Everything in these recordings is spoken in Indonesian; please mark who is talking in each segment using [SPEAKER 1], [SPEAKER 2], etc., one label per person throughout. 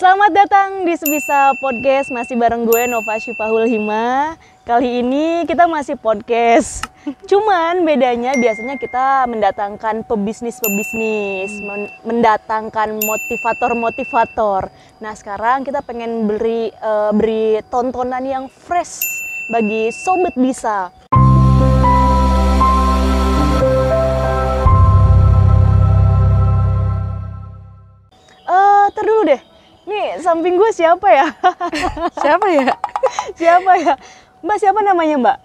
[SPEAKER 1] Selamat datang di Sebisa Podcast, masih bareng gue Nova Syifahul Hima. Kali ini kita masih podcast. Cuman bedanya biasanya kita mendatangkan pebisnis, mendatangkan motivator. Nah, sekarang kita pengen beri tontonan yang fresh bagi Sobat Bisa. Ntar dulu deh. Nih, samping gue siapa ya?
[SPEAKER 2] Siapa ya?
[SPEAKER 1] Siapa ya? Mbak, siapa namanya, Mbak?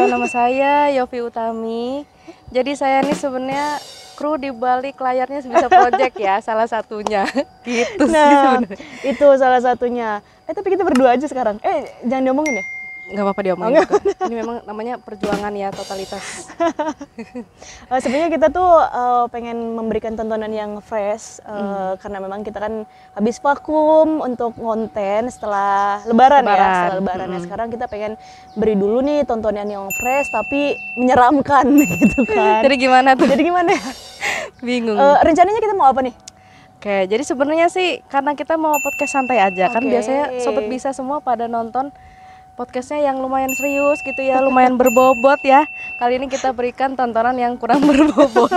[SPEAKER 2] Nama saya Yofi Utami. Jadi saya nih sebenarnya kru di balik layarnya Sebisa Project ya, salah satunya. Gitu sih sebenarnya.
[SPEAKER 1] Itu salah satunya. Tapi kita berdua aja sekarang. Jangan diomongin ya?
[SPEAKER 2] Nggak apa-apa diomongin juga. Ini memang namanya perjuangan ya, totalitas.
[SPEAKER 1] Sebenarnya kita tuh pengen memberikan tontonan yang fresh karena memang kita kan habis vakum untuk konten setelah Lebaran. Ya, setelah Lebaran. Nah, sekarang kita pengen beri dulu nih tontonan yang fresh tapi menyeramkan gitu kan.
[SPEAKER 2] Jadi gimana tuh?
[SPEAKER 1] Jadi gimana ya?
[SPEAKER 2] Bingung.
[SPEAKER 1] Rencananya kita mau apa nih?
[SPEAKER 2] Oke, jadi sebenarnya sih karena kita mau podcast santai aja kan biasanya Sobat Bisa semua pada nonton podcastnya yang lumayan serius gitu ya, lumayan berbobot ya. Kali ini kita berikan tontonan yang kurang berbobot,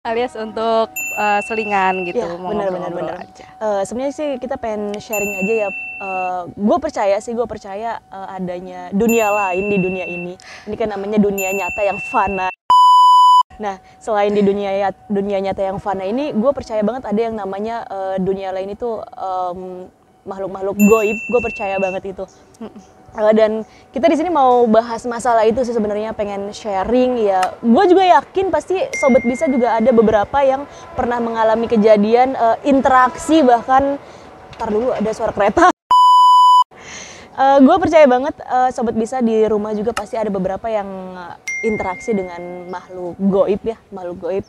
[SPEAKER 2] alias untuk selingan gitu.
[SPEAKER 1] Ya, benar. Sebenarnya sih kita pengen sharing aja ya. Gue percaya adanya dunia lain di dunia ini. Ini kan namanya dunia nyata yang fana. Nah, selain di dunia nyata yang fana ini, gue percaya banget ada yang namanya dunia lain itu makhluk-makhluk goib. Gue percaya banget itu. Dan kita di sini mau bahas masalah itu sih sebenarnya, pengen sharing ya. Gue juga yakin pasti Sobat Bisa juga ada beberapa yang pernah mengalami kejadian interaksi, bahkan ntar dulu ada suara kereta. Gue percaya banget Sobat Bisa di rumah juga pasti ada beberapa yang interaksi dengan makhluk goib ya, makhluk goib.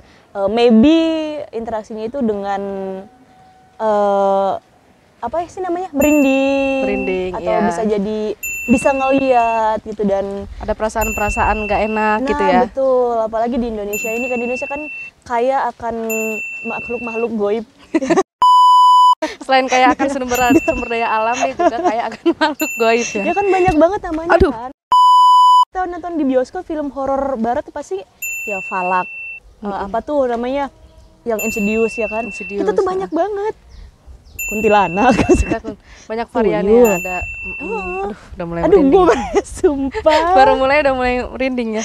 [SPEAKER 1] Maybe interaksinya itu dengan apa sih namanya, merinding atau
[SPEAKER 2] ya.
[SPEAKER 1] bisa jadi bisa ngeliat gitu, dan
[SPEAKER 2] ada perasaan-perasaan nggak enak gitu ya.
[SPEAKER 1] Nah betul, apalagi di Indonesia ini kan, Indonesia kan kaya akan makhluk-makhluk goib.
[SPEAKER 2] Selain kaya akan sumber daya alam nih, juga kaya akan makhluk goib ya.
[SPEAKER 1] Ya kan banyak banget namanya.
[SPEAKER 2] Aduh.
[SPEAKER 1] Kan. Kita nonton di bioskop film horor barat tuh pasti ya Falak, apa tuh namanya, yang Insidious ya kan. Kita tuh banyak banget. Kuntilanak.
[SPEAKER 2] Banyak variannya ada. Udah mulai merinding.
[SPEAKER 1] Gue sumpah.
[SPEAKER 2] Baru mulai udah mulai merinding ya.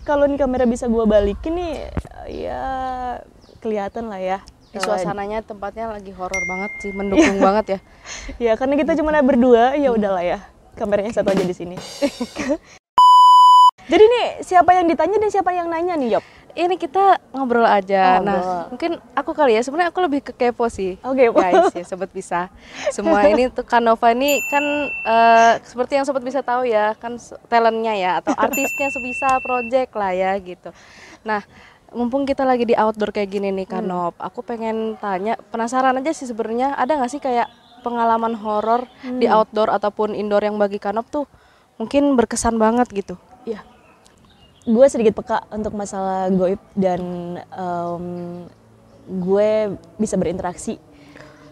[SPEAKER 1] Kalau nih kamera bisa gue balikin nih, ya kelihatan lah ya.
[SPEAKER 2] Suasananya tempatnya lagi horor banget sih, mendukung banget ya.
[SPEAKER 1] Ya karena kita cuma berdua, ya udahlah ya. Kameranya satu aja di sini. Jadi nih siapa yang ditanya dan siapa yang nanya nih, Yop?
[SPEAKER 2] Ini kita ngobrol aja. Nah, mungkin aku kali ya, sebenarnya aku lebih ke kepo sih. Guys ya, Sobat Bisa. Semua ini tuh Nova ini kan seperti yang Sobat Bisa tahu ya, kan talentnya ya, atau artisnya Sebisa Project lah ya gitu. Nah, mumpung kita lagi di outdoor kayak gini nih Nov, aku pengen tanya, penasaran aja sih sebenarnya, ada nggak sih kayak pengalaman horor di outdoor ataupun indoor yang bagi Nov tuh mungkin berkesan banget gitu?
[SPEAKER 1] Iya. Gue sedikit peka untuk masalah goib dan gue bisa berinteraksi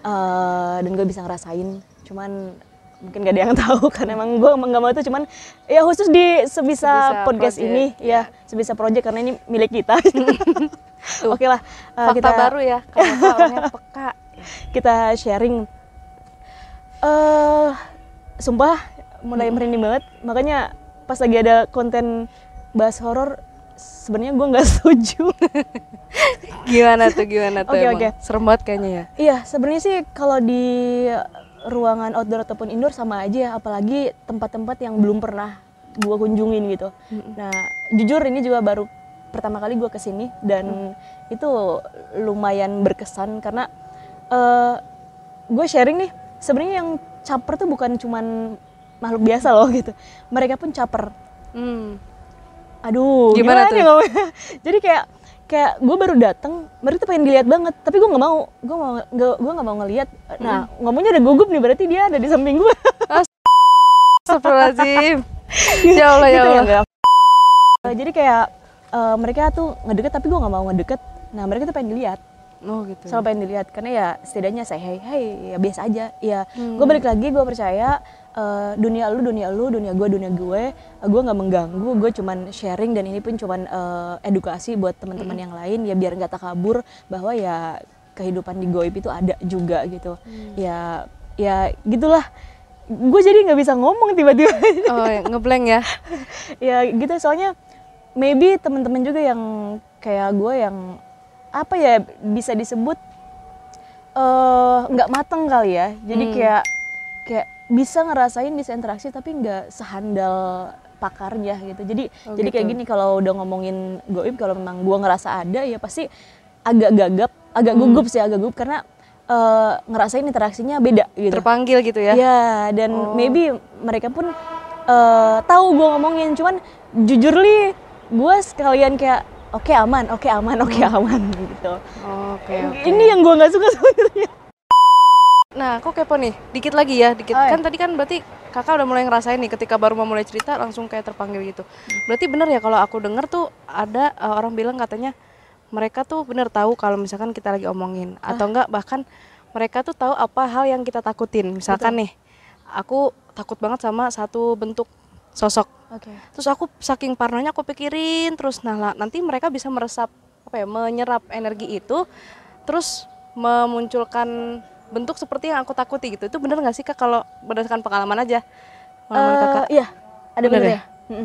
[SPEAKER 1] dan gue bisa ngerasain, cuman mungkin gak ada yang tahu karena emang gue nggak mau itu, cuman ya khusus di Sebisa Podcast Project ini ya, Sebisa Project karena ini milik kita. Oke lah,
[SPEAKER 2] fakta baru ya, karena orangnya peka.
[SPEAKER 1] Kita sharing. Sumpah mulai merinding banget, makanya pas lagi ada konten bahas horor, sebenarnya gue nggak setuju.
[SPEAKER 2] Gimana tuh?
[SPEAKER 1] Oke.
[SPEAKER 2] Serem banget kayaknya ya.
[SPEAKER 1] Iya, sebenarnya sih kalau di ruangan outdoor ataupun indoor sama aja ya, apalagi tempat-tempat yang belum pernah gue kunjungin gitu. Nah, jujur ini juga baru pertama kali gue kesini dan itu lumayan berkesan karena gue sharing nih, sebenarnya yang caper tuh bukan cuman makhluk biasa loh gitu, mereka pun caper. Aduh, gimana tuh? Jadi kayak gue baru datang, mereka tuh pengen dilihat banget, tapi gue nggak mau, gue nggak mau ngelihat. Nah, ngomongnya udah gugup nih, berarti dia ada di samping gue.
[SPEAKER 2] Astagfirullahaladzim. Ya Allah, ya Allah.
[SPEAKER 1] Jadi kayak mereka tuh ngedeket, tapi gue nggak mau ngedeket. Nah, mereka tuh pengen dilihat.
[SPEAKER 2] Oh gitu.
[SPEAKER 1] Selalu pengen dilihat karena ya setidaknya saya hey ya biasa aja. Ya gue balik lagi, gue percaya dunia lu, dunia gue nggak mengganggu, gue cuman sharing dan ini pun cuman edukasi buat teman-teman yang lain ya biar nggak takabur bahwa ya kehidupan di goib itu ada juga gitu. Ya gitulah. Gue jadi nggak bisa ngomong tiba-tiba.
[SPEAKER 2] Oh ya, ngeblank ya.
[SPEAKER 1] Ya gitu, soalnya maybe teman-teman juga yang kayak gue yang apa ya bisa disebut nggak mateng kali ya. Jadi kayak bisa ngerasain, bisa interaksi tapi nggak sehandal pakarnya gitu. Jadi kayak gini, kalau udah ngomongin goib, kalau memang gue ngerasa ada ya pasti agak gugup karena ngerasain interaksinya beda gitu.
[SPEAKER 2] Terpanggil gitu ya.
[SPEAKER 1] Ya, dan maybe mereka pun tahu gue ngomongin, cuman jujur li gue sekalian kayak oke aman gitu. Oke. Ini yang gue nggak suka sebenarnya.
[SPEAKER 2] Nah, aku kepo nih, dikit lagi ya, kan tadi kan berarti kakak udah mulai ngerasain nih ketika baru mau mulai cerita langsung kayak terpanggil gitu. Berarti bener ya kalau aku denger tuh ada orang bilang katanya mereka tuh bener tahu kalau misalkan kita lagi omongin atau enggak bahkan mereka tuh tahu apa hal yang kita takutin. Misalkan nih, aku takut banget sama satu bentuk sosok. Terus aku saking parnonya aku pikirin terus, nah nanti mereka bisa menyerap energi itu terus memunculkan bentuk seperti yang aku takuti gitu. Itu bener nggak sih Kak kalau berdasarkan pengalaman aja? Kakak?
[SPEAKER 1] Iya, ada bener ya.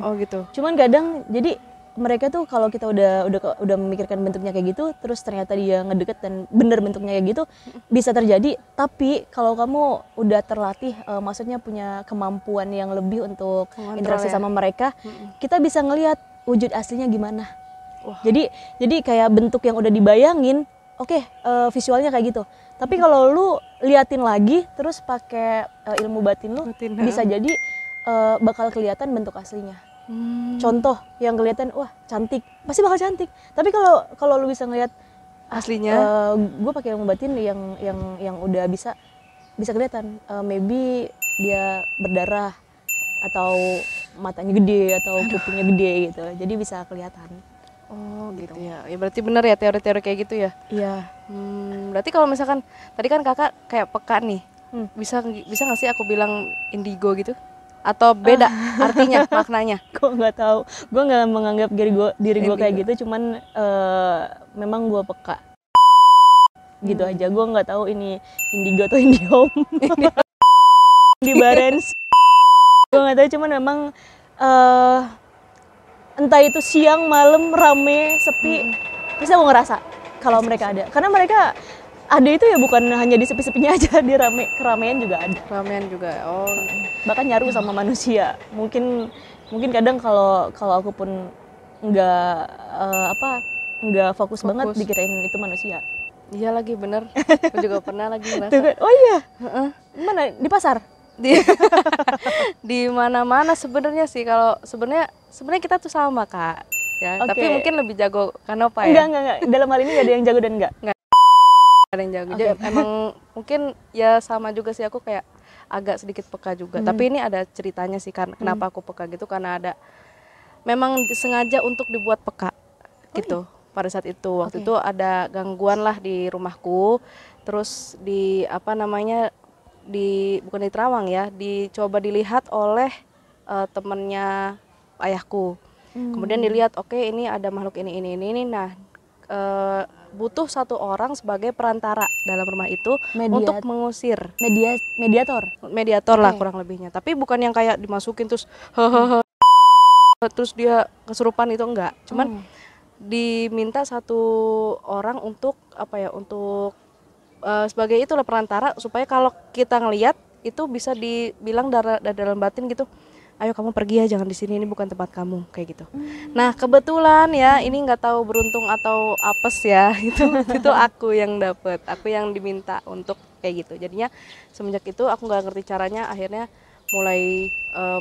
[SPEAKER 2] Oh gitu.
[SPEAKER 1] Cuman kadang jadi mereka tuh kalau kita udah memikirkan bentuknya kayak gitu, terus ternyata dia ngedeket dan bener bentuknya kayak gitu, bisa terjadi. Tapi kalau kamu udah terlatih, maksudnya punya kemampuan yang lebih untuk interaksi sama mereka, kita bisa ngelihat wujud aslinya gimana. Jadi kayak bentuk yang udah dibayangin, visualnya kayak gitu. Tapi kalau lu liatin lagi, terus pakai ilmu batin lu, bisa jadi bakal kelihatan bentuk aslinya. Contoh yang kelihatan wah cantik, pasti bakal cantik. Tapi kalau lu bisa ngelihat
[SPEAKER 2] aslinya,
[SPEAKER 1] gue pakai ilmu batin yang udah bisa kelihatan, maybe dia berdarah atau matanya gede atau kupingnya gede gitu, jadi bisa kelihatan.
[SPEAKER 2] Oh gitu ya. Ya berarti benar ya teori-teori kayak gitu ya.
[SPEAKER 1] Iya.
[SPEAKER 2] Berarti kalau misalkan tadi kan kakak kayak peka nih, bisa nggak sih aku bilang indigo gitu? Atau beda artinya, maknanya?
[SPEAKER 1] Gue nggak tahu. Gue nggak menganggap diri gue kayak gitu. Cuman memang gue peka. Gitu aja. Gue nggak tahu ini indigo atau indihome. Di Barents. Gue nggak tahu. Cuman memang entah itu siang, malam, rame, sepi, bisa gue ngerasa kalau mereka ada. Karena mereka ada itu ya bukan hanya di sepi-sepinya aja, di keramaian juga ada.
[SPEAKER 2] Keramaian juga. Oh.
[SPEAKER 1] Bahkan nyaru sama manusia. Mungkin kadang kalau aku pun nggak fokus banget dikirain itu manusia.
[SPEAKER 2] Iya lagi bener. Aku juga pernah lagi ngerasa.
[SPEAKER 1] Oh iya. Mana di pasar?
[SPEAKER 2] Di mana-mana sebenarnya sih. Kalau sebenarnya kita tuh sama Kak. Ya, tapi mungkin lebih jago Kanova ya.
[SPEAKER 1] Enggak. Dalam hal ini nggak ada yang jago dan enggak.
[SPEAKER 2] Ada yang jago. Jadi emang mungkin ya sama juga sih, aku kayak agak sedikit peka juga. Tapi ini ada ceritanya sih kan kenapa aku peka gitu, karena ada memang disengaja untuk dibuat peka gitu. Pada saat itu waktu itu ada gangguan lah di rumahku. Terus bukan di terawang ya, dicoba dilihat oleh temennya ayahku. Kemudian dilihat ini ada makhluk ini. Nah, butuh satu orang sebagai perantara dalam rumah itu untuk mengusir. Mediator lah kurang lebihnya. Tapi bukan yang kayak dimasukin terus terus dia kesurupan, itu enggak. Cuman diminta satu orang untuk sebagai itulah perantara, supaya kalau kita ngelihat itu bisa dibilang dalam batin gitu, ayo kamu pergi ya, jangan di sini, ini bukan tempat kamu, kayak gitu. Nah kebetulan ya, ini nggak tahu beruntung atau apes ya, itu aku yang dapet, aku yang diminta untuk kayak gitu. Jadinya semenjak itu aku nggak ngerti caranya, akhirnya mulai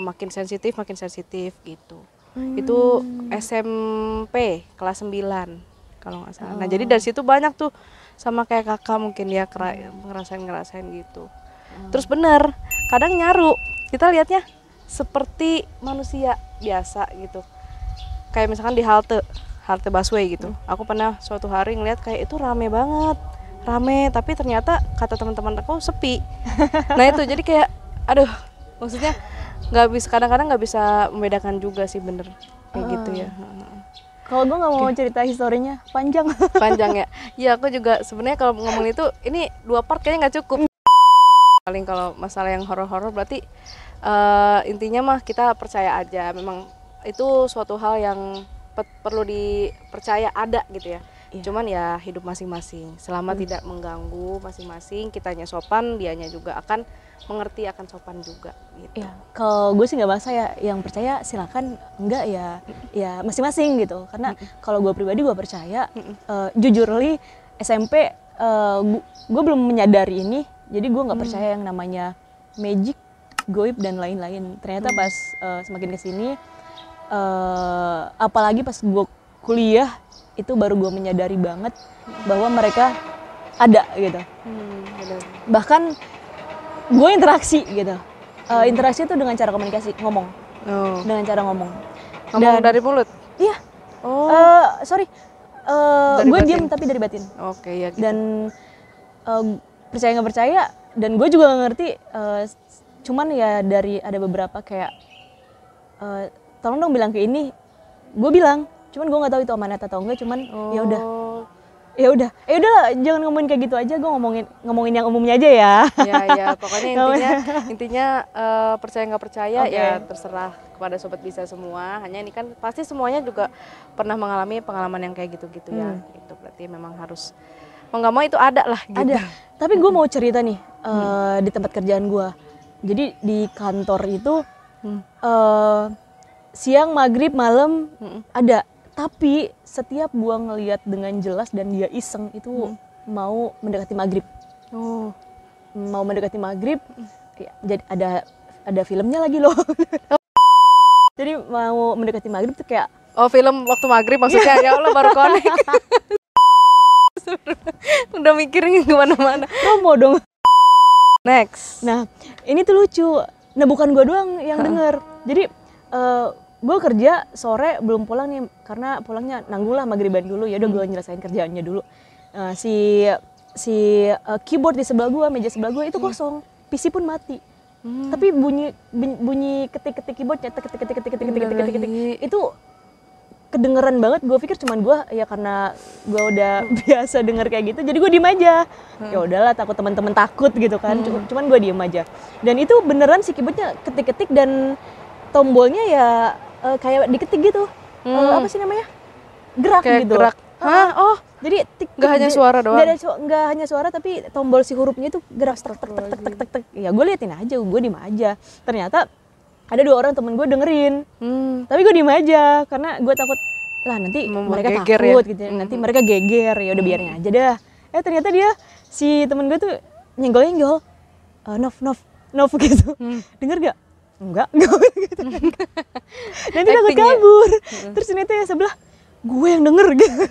[SPEAKER 2] makin sensitif gitu. Itu SMP kelas 9 kalau nggak salah. Nah jadi dari situ banyak tuh sama kayak kakak mungkin ya, ngerasain gitu. Terus bener, kadang nyaru, kita lihatnya seperti manusia biasa gitu. Kayak misalkan di halte halte busway gitu. Aku pernah suatu hari ngeliat kayak itu rame banget, tapi ternyata kata teman-teman aku sepi. Nah itu jadi kayak, aduh, maksudnya nggak bisa, kadang-kadang nggak bisa membedakan juga sih, bener kayak gitu ya.
[SPEAKER 1] Kalau gue nggak mau cerita historinya panjang.
[SPEAKER 2] Panjang ya. Ya aku juga sebenarnya kalau ngomong itu, ini 2 part kayaknya nggak cukup. Paling kalau masalah yang horor-horor berarti intinya mah kita percaya aja. Memang itu suatu hal yang perlu dipercaya ada gitu ya. Cuman ya hidup masing-masing. Selama tidak mengganggu masing-masing, kitanya sopan, dianya juga akan mengerti, akan sopan juga gitu.
[SPEAKER 1] Ya, kalau gue sih nggak bahasa ya, yang percaya silakan, enggak ya masing-masing gitu. Karena kalau gue pribadi gue percaya, jujurly SMP gue belum menyadari ini, jadi gue nggak percaya yang namanya magic, goib dan lain-lain. Ternyata pas semakin kesini, apalagi pas gue kuliah itu baru gue menyadari banget bahwa mereka ada gitu. Bahkan gue interaksi gitu. Interaksi itu dengan cara komunikasi, ngomong. Dengan cara ngomong.
[SPEAKER 2] Ngomong dari mulut?
[SPEAKER 1] Iya. Sorry. Gue diam tapi dari batin.
[SPEAKER 2] Oke, ya gitu.
[SPEAKER 1] Dan percaya nggak percaya, dan gue juga nggak ngerti. Cuman ya dari ada beberapa kayak, tolong dong bilang ke ini. Gue bilang, cuman gue nggak tahu itu amanat atau enggak. Cuman ya udah jangan ngomongin kayak gitu aja, gue ngomongin yang umumnya aja ya.
[SPEAKER 2] Ya pokoknya intinya percaya nggak percaya ya terserah kepada sobat bisa semua. Hanya ini kan pasti semuanya juga pernah mengalami pengalaman yang kayak gitu-gitu ya. Itu berarti memang harus mau nggak mau itu ada lah gitu.
[SPEAKER 1] Ada. Tapi gue mau cerita nih, di tempat kerjaan gue. Jadi di kantor itu siang, maghrib, malam ada. Tapi setiap gua ngelihat dengan jelas dan dia iseng itu mau mendekati maghrib. Mau mendekati maghrib, jadi ada filmnya lagi loh. Jadi mau mendekati maghrib tuh kayak,
[SPEAKER 2] film waktu maghrib maksudnya. Ya Allah, baru connect. Udah mikirin kemana-mana.
[SPEAKER 1] Promo dong.
[SPEAKER 2] Next.
[SPEAKER 1] Nah ini tuh lucu. Nah bukan gua doang yang denger. Jadi gue kerja sore belum pulang nih, karena pulangnya nanggung lah maghriban dulu. Ya udah gue nyelesain kerjaannya dulu. Si keyboard di sebelah gue, meja sebelah gue itu kosong, PC pun mati. Tapi bunyi ketik keyboard, ketik itu kedengeran banget. Gue pikir cuman gue, ya karena gue udah biasa denger kayak gitu, jadi gue diem aja. Ya udahlah, takut teman-teman takut gitu kan. Cuman gue diem aja. Dan itu beneran si keyboardnya ketik dan tombolnya ya kayak diketik gitu. Apa sih namanya? Gerak
[SPEAKER 2] kayak
[SPEAKER 1] gitu.
[SPEAKER 2] Gerak.
[SPEAKER 1] Hah? Jadi
[SPEAKER 2] nggak hanya suara doang.
[SPEAKER 1] Nggak hanya suara, tapi tombol si hurufnya itu gerak tek. Ya gue liatin aja, gue diem aja. Ternyata ada 2 orang temen gue dengerin. Tapi gue diem aja karena gue takut lah nanti mereka takut ya? Gitu. Nanti mereka geger, ya udah biarin aja dah. Ternyata dia, si temen gue tuh nyenggol. Nov gitu. Denger gak? Enggak gitu. Nanti takut kabur. Terus ternyata yang sebelah gue yang denger gitu.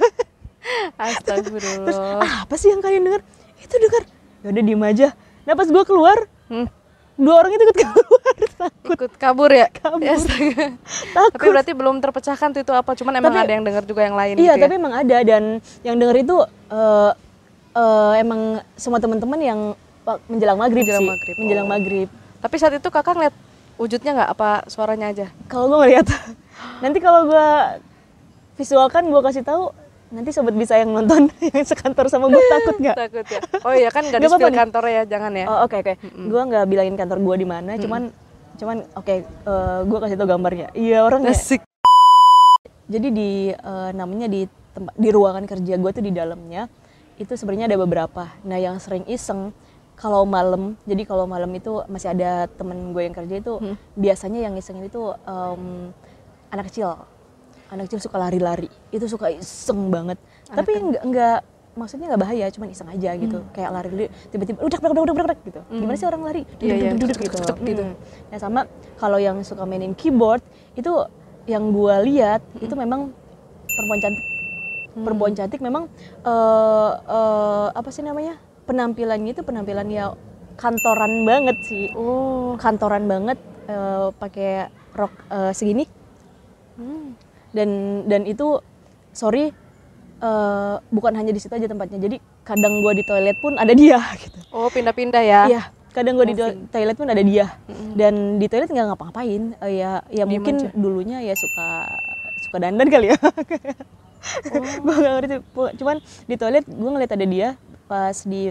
[SPEAKER 2] Astagfirullah.
[SPEAKER 1] Terus apa sih yang kalian denger? Itu denger. Ya udah diem aja. Nah pas gue keluar, 2 orang itu ikut keluar. Takut.
[SPEAKER 2] Ikut kabur ya?
[SPEAKER 1] Kabur.
[SPEAKER 2] Takut. Tapi berarti belum terpecahkan tuh itu apa? Cuman emang ada yang denger juga yang lain.
[SPEAKER 1] Iya,
[SPEAKER 2] gitu
[SPEAKER 1] tapi emang ada, dan yang denger itu emang semua teman-teman yang menjelang maghrib. Menjelang maghrib.
[SPEAKER 2] Tapi saat itu kakak ngeliat wujudnya nggak, apa suaranya aja?
[SPEAKER 1] Kalau gue ngeliat, nanti kalau gue visualkan, gue kasih tahu, nanti sobat bisa yang nonton yang sekantor sama gue takut nggak?
[SPEAKER 2] Takut ya. Oh iya kan nggak di spill kantornya ya, jangan ya.
[SPEAKER 1] Oke. Gue nggak bilangin kantor gue di mana, cuman gue kasih tau gambarnya. Iya orangnya.
[SPEAKER 2] Asik.
[SPEAKER 1] Jadi namanya di ruangan kerja gue tuh di dalamnya itu sebenarnya ada beberapa. Nah yang sering iseng kalau malam, jadi kalau malam itu masih ada temen gue yang kerja itu biasanya yang iseng itu anak kecil suka lari-lari, itu suka iseng banget. Tapi enggak maksudnya nggak bahaya, cuman iseng aja gitu. Kayak lari tiba-tiba udah gitu. Gimana sih orang lari? Duduk gitu. Nah sama kalau yang suka mainin keyboard itu yang gue lihat itu memang perempuan cantik memang apa sih namanya? Penampilannya itu penampilan ya kantoran banget sih. Kantoran banget, pakai rok segini. Dan itu sorry, bukan hanya di situ aja tempatnya. Jadi kadang gue di toilet pun ada dia gitu.
[SPEAKER 2] Oh, pindah-pindah ya?
[SPEAKER 1] Iya, kadang gue di toilet pun ada dia. Dan di toilet nggak ngapa-ngapain. Ya mungkin dulunya ya suka dandan kali ya. Gue nggak ngerti. Cuman di toilet gue ngeliat ada dia. Pas di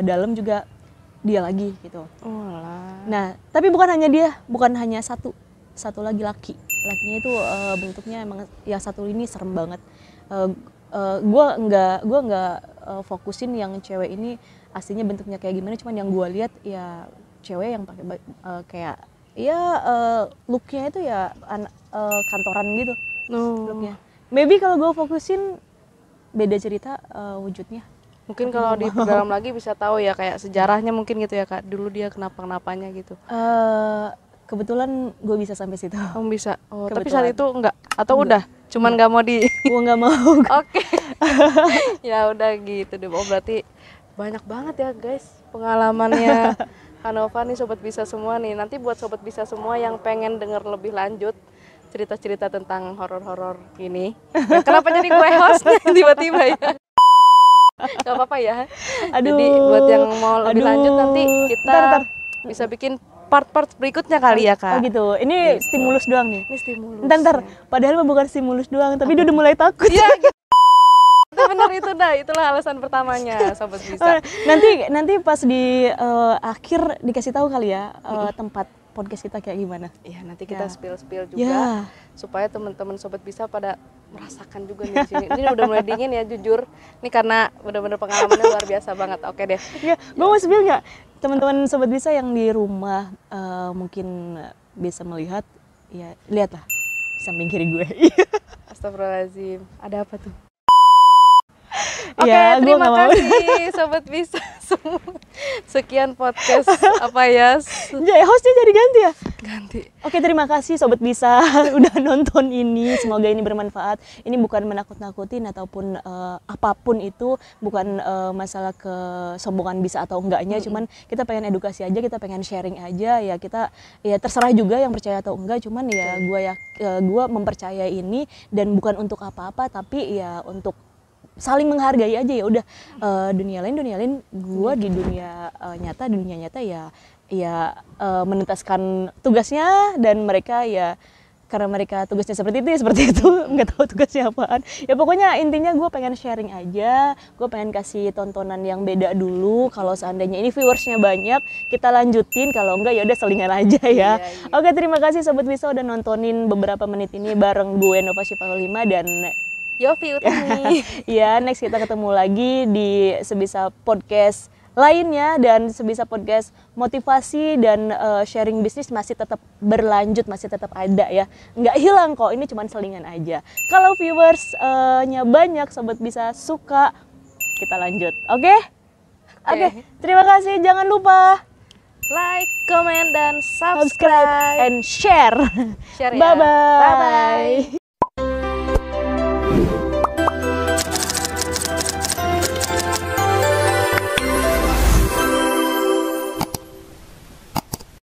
[SPEAKER 1] dalam juga dia lagi gitu. Nah, tapi bukan hanya dia, bukan hanya satu lagi lakinya itu bentuknya emang yang satu ini serem banget. Gue nggak fokusin yang cewek ini aslinya bentuknya kayak gimana, cuman yang gue lihat ya cewek yang pakai kayak ya looknya itu ya kantoran gitu. Looknya maybe kalau gue fokusin beda cerita wujudnya.
[SPEAKER 2] Mungkin kalau di dalam lagi bisa tahu ya kayak sejarahnya mungkin gitu ya Kak, dulu dia kenapa-kenapanya gitu.
[SPEAKER 1] Kebetulan gue bisa sampai situ.
[SPEAKER 2] Bisa. Tapi saat itu enggak atau udah cuman nggak mau
[SPEAKER 1] gue nggak mau.
[SPEAKER 2] Oke. Ya udah gitu deh. Berarti banyak banget ya guys pengalamannya Kanova nih Sobat Bisa semua nih. Nanti buat Sobat Bisa semua yang pengen denger lebih lanjut cerita-cerita tentang horor-horor ini. Ya, kenapa jadi gue hostnya tiba-tiba ya? Gak apa-apa ya. Jadi buat yang mau lebih lanjut nanti kita bisa bikin part-part berikutnya kali ya Kak.
[SPEAKER 1] Oh gitu. Ini gitu. Stimulus doang nih.
[SPEAKER 2] Ini stimulus.
[SPEAKER 1] Ntar. Padahal bukan stimulus doang, tapi dia udah mulai takut.
[SPEAKER 2] Iya. Gitu. Itu benar itu dah. Itulah alasan pertamanya Sobat Bisa.
[SPEAKER 1] Nanti pas di akhir dikasih tahu kali ya tempat podcast kita kayak gimana.
[SPEAKER 2] Iya, nanti kita spill juga supaya teman-teman Sobat Bisa pada merasakan juga nih di sini. Ini udah mulai dingin ya jujur. Ini karena benar-benar pengalamannya luar biasa banget. Oke deh.
[SPEAKER 1] Iya, gue mau spill nggak? Teman-teman Sobat Bisa yang di rumah mungkin bisa melihat, ya lihatlah samping kiri gue.
[SPEAKER 2] Astagfirullahaladzim. Ada apa tuh?
[SPEAKER 1] Oke,
[SPEAKER 2] terima kasih Sobat Bisa semua. Sekian podcast apa ya?
[SPEAKER 1] Hostnya jadi ganti ya?
[SPEAKER 2] Ganti.
[SPEAKER 1] Oke, terima kasih Sobat Bisa udah nonton ini. Semoga ini bermanfaat. Ini bukan menakut-nakutin ataupun apapun itu, bukan masalah kesombongan bisa atau enggaknya. Cuman kita pengen edukasi aja, kita pengen sharing aja. Ya kita ya terserah juga yang percaya atau enggak. Cuman ya gue mempercayai ini dan bukan untuk apa-apa, tapi ya untuk saling menghargai aja. Ya udah, dunia lain gue di dunia nyata ya menuntaskan tugasnya, dan mereka ya karena mereka tugasnya seperti itu nggak tahu tugasnya apaan. Ya pokoknya intinya gue pengen sharing aja, gue pengen kasih tontonan yang beda dulu. Kalau seandainya ini viewersnya banyak, kita lanjutin. Kalau enggak ya udah selingan aja ya. Iya. Oke, terima kasih Sobat Bisa udah nontonin beberapa menit ini bareng gue Nova Syifa 5 dan
[SPEAKER 2] Yofi Utami.
[SPEAKER 1] Ya, next kita ketemu lagi di Sebisa Podcast lainnya, dan Sebisa Podcast motivasi dan sharing bisnis masih tetap berlanjut, masih tetap ada ya. Nggak hilang kok, ini cuma selingan aja. Kalau viewers-nya banyak, Sobat Bisa suka, kita lanjut. Oke? Oke. Terima kasih, jangan lupa
[SPEAKER 2] like, comment, dan subscribe
[SPEAKER 1] and share.
[SPEAKER 2] Bye-bye.
[SPEAKER 1] Bye-bye.